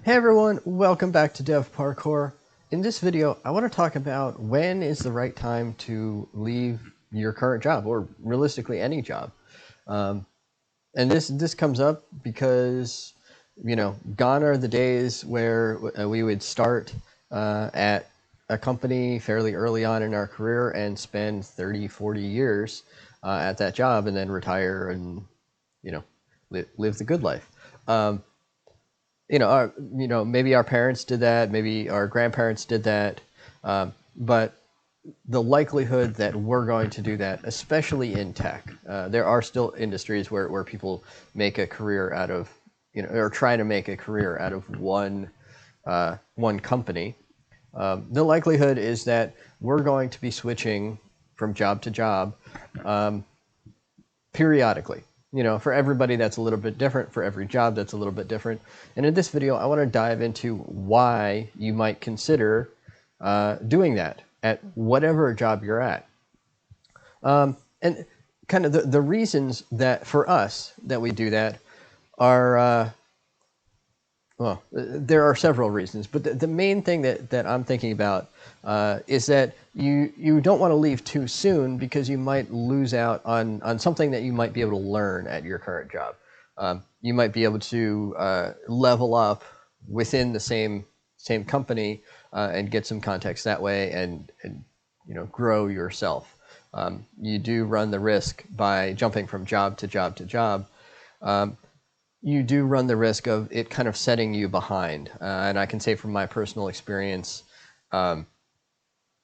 Hey everyone, welcome back to Dev Parkour. In this video, I want to talk about when is the right time to leave your current job, or realistically any job. And this comes up because, gone are the days where we would start at a company fairly early on in our career and spend 30, 40 years at that job and then retire and, live the good life. Maybe our parents did that, maybe our grandparents did that, but the likelihood that we're going to do that, especially in tech, there are still industries where people make a career out of, or try to make a career out of one company. The likelihood is that we're going to be switching from job to job periodically. For everybody that's a little bit different, for every job that's a little bit different. And in this video, I want to dive into why you might consider doing that at whatever job you're at. And kind of the reasons that for us that we do that are, well, there are several reasons, but the main thing that I'm thinking about is that you don't want to leave too soon because you might lose out on something that you might be able to learn at your current job. You might be able to level up within the same company and get some context that way and grow yourself. You do run the risk by jumping from job to job to job. You do run the risk of it kind of setting you behind. And I can say from my personal experience,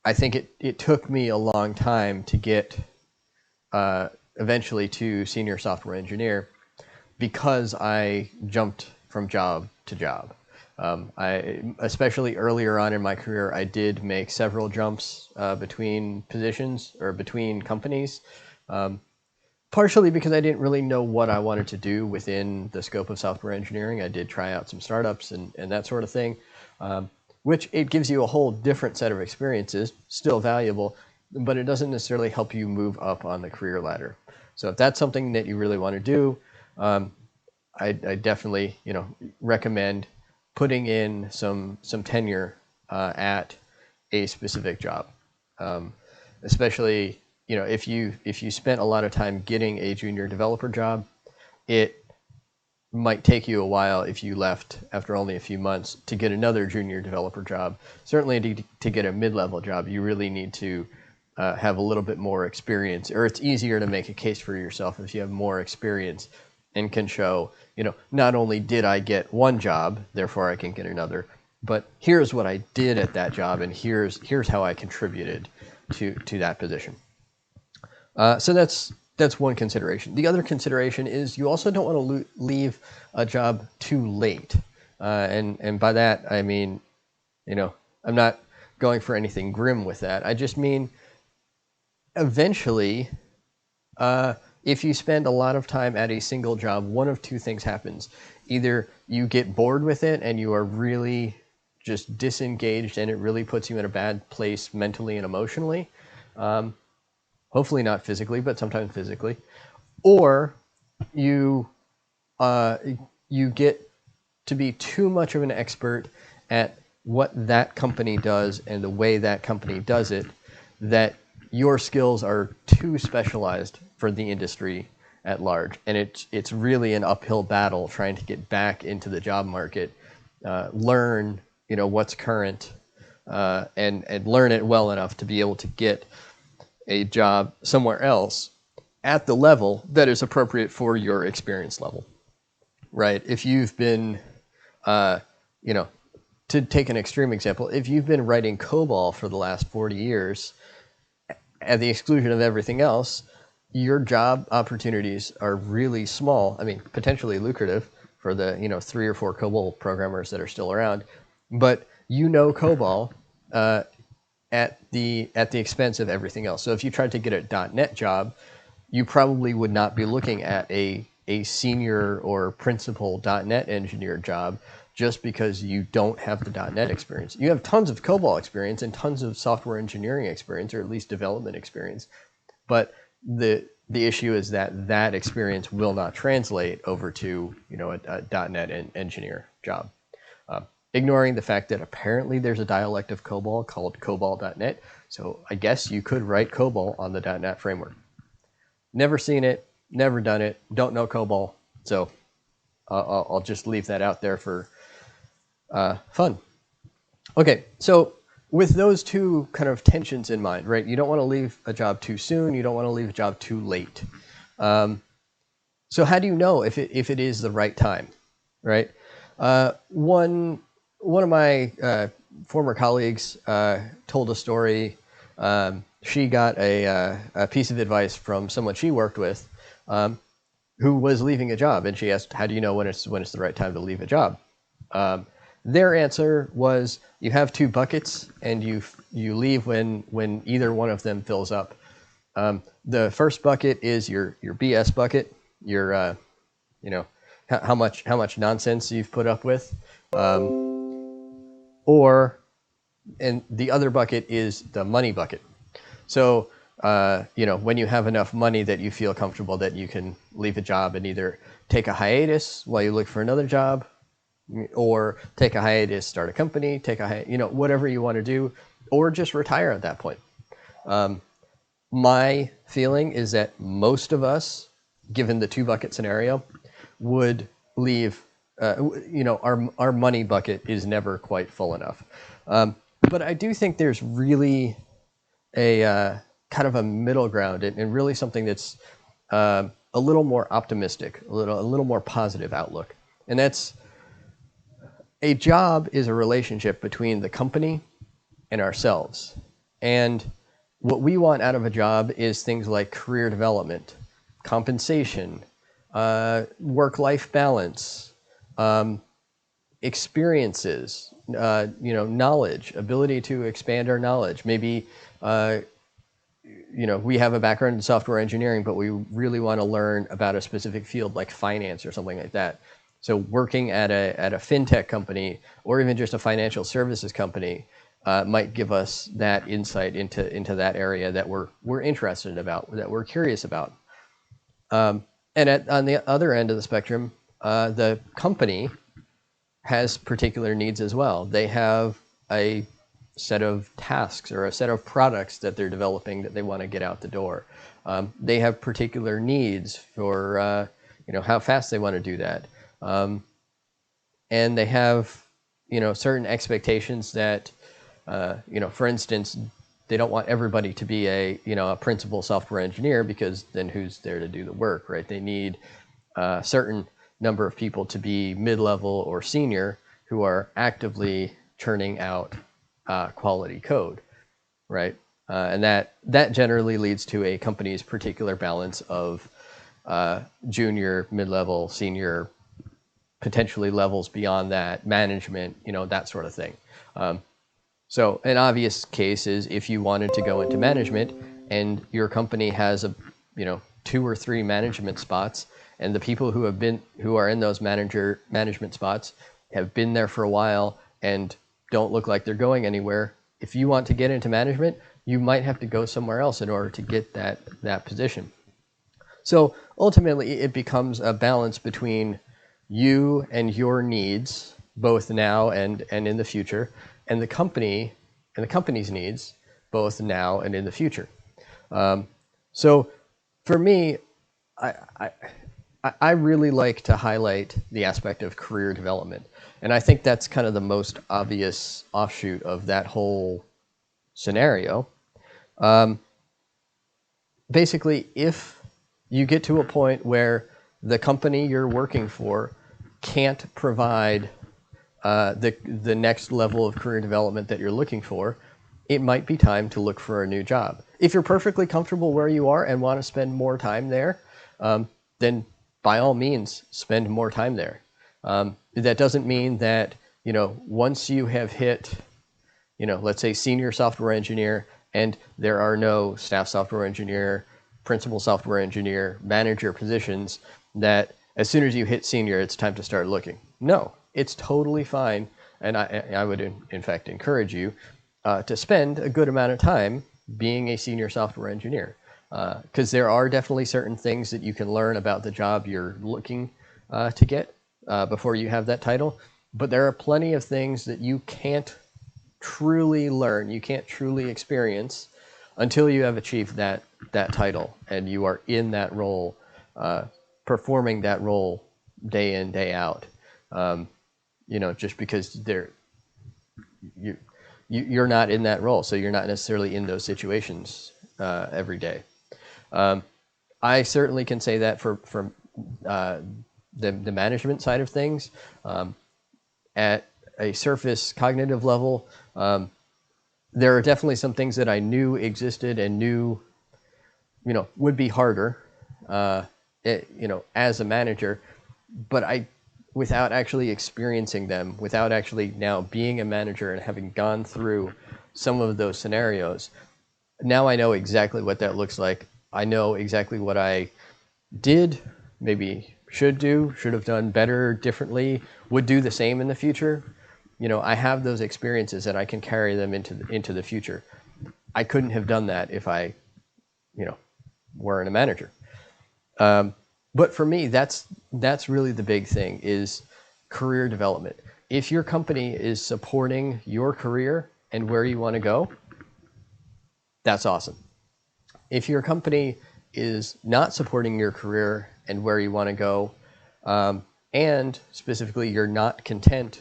I think it took me a long time to get eventually to senior software engineer because I jumped from job to job. Especially earlier on in my career, I did make several jumps between positions or between companies. Partially because I didn't really know what I wanted to do within the scope of software engineering. I did try out some startups and that sort of thing, which it gives you a whole different set of experiences, still valuable, but it doesn't necessarily help you move up on the career ladder. So if that's something that you really want to do, I definitely recommend putting in some tenure at a specific job, especially if you spent a lot of time getting a junior developer job, it might take you a while if you left after only a few months to get another junior developer job. Certainly to get a mid-level job, you really need to have a little bit more experience, or it's easier to make a case for yourself if you have more experience and can show, not only did I get one job, therefore I can get another, but here's what I did at that job, and here's how I contributed to that position. So that's one consideration. The other consideration is you also don't want to leave a job too late. And by that, I mean, I'm not going for anything grim with that. I just mean eventually, if you spend a lot of time at a single job, one of two things happens. Either you get bored with it and you are really just disengaged and it really puts you in a bad place mentally and emotionally. Hopefully not physically, but sometimes physically, or you get to be too much of an expert at what that company does and the way that company does it, that your skills are too specialized for the industry at large, and it's really an uphill battle trying to get back into the job market, learn what's current, and learn it well enough to be able to get a job somewhere else at the level that is appropriate for your experience level, right? If you've been, to take an extreme example, if you've been writing COBOL for the last 40 years, at the exclusion of everything else, your job opportunities are really small. I mean, potentially lucrative for the, 3 or 4 COBOL programmers that are still around, but COBOL, at the expense of everything else. So if you tried to get a .NET job, you probably would not be looking at a senior or principal .NET engineer job just because you don't have the .NET experience. You have tons of COBOL experience and tons of software engineering experience, or at least development experience, but the issue is that experience will not translate over to a .NET engineer job. ignoring the fact that apparently there's a dialect of COBOL called COBOL.NET. So I guess you could write COBOL on the .NET framework. Never seen it, never done it, don't know COBOL. So I'll just leave that out there for fun. Okay, so with those two kind of tensions in mind, right? You don't want to leave a job too soon. You don't want to leave a job too late. So how do you know if it is the right time, right? One of my former colleagues told a story. She got a piece of advice from someone she worked with who was leaving a job, and she asked, "How do you know when it's the right time to leave a job?" Their answer was, "You have two buckets, and you leave when either one of them fills up." The first bucket is your BS bucket, your how much nonsense you've put up with, and the other bucket is the money bucket. So when you have enough money that you feel comfortable that you can leave a job and either take a hiatus while you look for another job, or take a hiatus, start a company, whatever you want to do, or just retire at that point. My feeling is that most of us, given the two bucket scenario, would leave. Our money bucket is never quite full enough. But I do think there's really a kind of a middle ground, and really something that's a little more optimistic, a little more positive outlook. And that's, a job is a relationship between the company and ourselves. And what we want out of a job is things like career development, compensation, work-life balance, experiences, knowledge, ability to expand our knowledge. Maybe, we have a background in software engineering, but we really want to learn about a specific field like finance or something like that. So working at a fintech company, or even just a financial services company, might give us that insight into that area that we're interested about, that we're curious about. And on the other end of the spectrum, the company has particular needs as well. They have a set of tasks or a set of products that they're developing that they want to get out the door. They have particular needs for how fast they want to do that. And they have certain expectations that for instance, they don't want everybody to be a principal software engineer, because then who's there to do the work, right? They need a certain number of people to be mid-level or senior who are actively churning out quality code, right? And that generally leads to a company's particular balance of junior, mid-level, senior, potentially levels beyond that, management, that sort of thing. So an obvious case is if you wanted to go into management and your company has 2 or 3 management spots, and the people who are in those management spots have been there for a while and don't look like they're going anywhere. If you want to get into management, you might have to go somewhere else in order to get that position. So ultimately, it becomes a balance between you and your needs, both now and in the future, and the company and the company's needs, both now and in the future. So for me, I really like to highlight the aspect of career development. And I think that's kind of the most obvious offshoot of that whole scenario. Basically, if you get to a point where the company you're working for can't provide the next level of career development that you're looking for, it might be time to look for a new job. If you're perfectly comfortable where you are and want to spend more time there, then by all means, spend more time there. That doesn't mean that, once you have hit, let's say senior software engineer, and there are no staff software engineer, principal software engineer, manager positions, that as soon as you hit senior, it's time to start looking. No, it's totally fine. And I would, in fact, encourage you to spend a good amount of time being a senior software engineer. Because there are definitely certain things that you can learn about the job you're looking to get before you have that title. But there are plenty of things that you can't truly learn, you can't truly experience until you have achieved that title and you are in that role, performing that role day in, day out. Just because you're not in that role, so you're not necessarily in those situations every day. I certainly can say that for the management side of things. At a surface cognitive level, there are definitely some things that I knew existed and knew, would be harder, as a manager, but without actually experiencing them, without actually now being a manager and having gone through some of those scenarios, now I know exactly what that looks like. I know exactly what I did, maybe should have done better, differently, would do the same in the future. I have those experiences and I can carry them into the future. I couldn't have done that if I, weren't a manager. But for me, that's really the big thing, is career development. If your company is supporting your career and where you want to go, that's awesome. If your company is not supporting your career and where you want to go, and specifically you're not content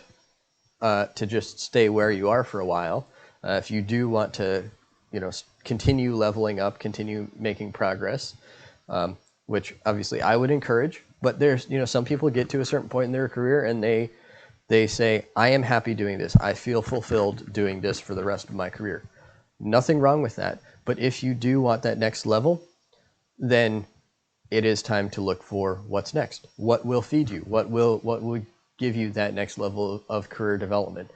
to just stay where you are for a while, if you do want to, continue leveling up, continue making progress, which obviously I would encourage, but there's, some people get to a certain point in their career and they say, I am happy doing this. I feel fulfilled doing this for the rest of my career. Nothing wrong with that. But if you do want that next level, then it is time to look for what's next. What will feed you? What will give you that next level of career development?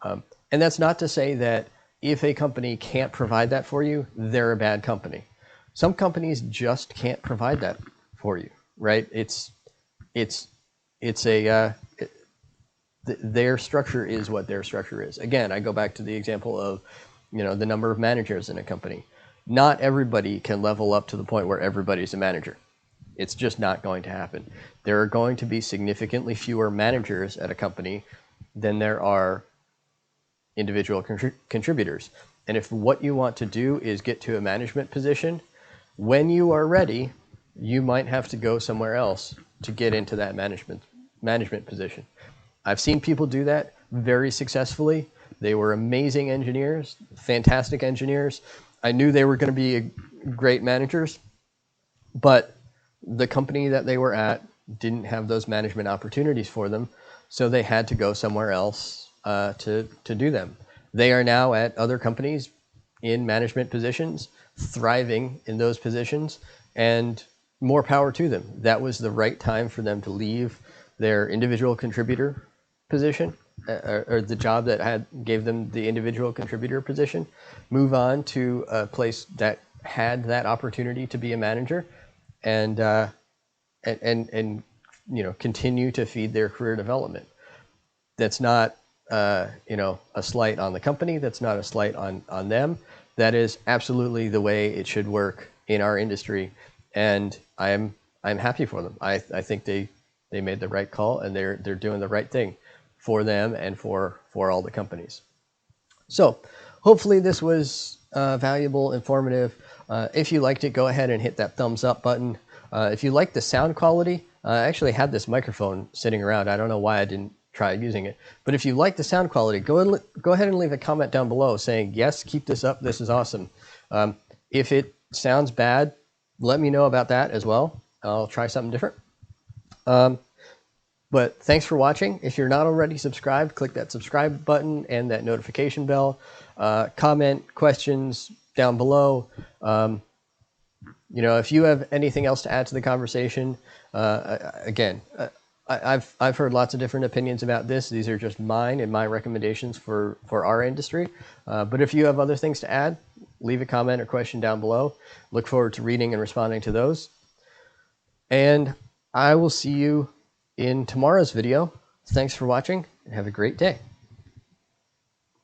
And that's not to say that if a company can't provide that for you, they're a bad company. Some companies just can't provide that for you, right? Their structure is what their structure is. Again, I go back to the example of, the number of managers in a company. Not everybody can level up to the point where everybody's a manager. It's just not going to happen. There are going to be significantly fewer managers at a company than there are individual contributors. And if what you want to do is get to a management position, when you are ready, you might have to go somewhere else to get into that management position. I've seen people do that very successfully. They were amazing engineers, fantastic engineers. I knew they were going to be great managers, but the company that they were at didn't have those management opportunities for them, so they had to go somewhere else to do them. They are now at other companies in management positions, thriving in those positions, and more power to them. That was the right time for them to leave their individual contributor position, or the job that gave them the individual contributor position, move on to a place that had that opportunity to be a manager, and continue to feed their career development. That's not a slight on the company. That's not a slight on them. That is absolutely the way it should work in our industry, and I'm happy for them. I think they made the right call, and they're doing the right thing for them and for all the companies. So hopefully this was valuable, informative. If you liked it, go ahead and hit that thumbs up button. If you like the sound quality, I actually had this microphone sitting around. I don't know why I didn't try using it. But if you like the sound quality, go ahead and leave a comment down below saying, yes, keep this up. This is awesome. If it sounds bad, let me know about that as well. I'll try something different. But thanks for watching. If you're not already subscribed, click that subscribe button and that notification bell. Comment questions down below. If you have anything else to add to the conversation, again, I've heard lots of different opinions about this. These are just mine and my recommendations for our industry. But if you have other things to add, leave a comment or question down below. Look forward to reading and responding to those. And I will see you in tomorrow's video. Thanks for watching and have a great day.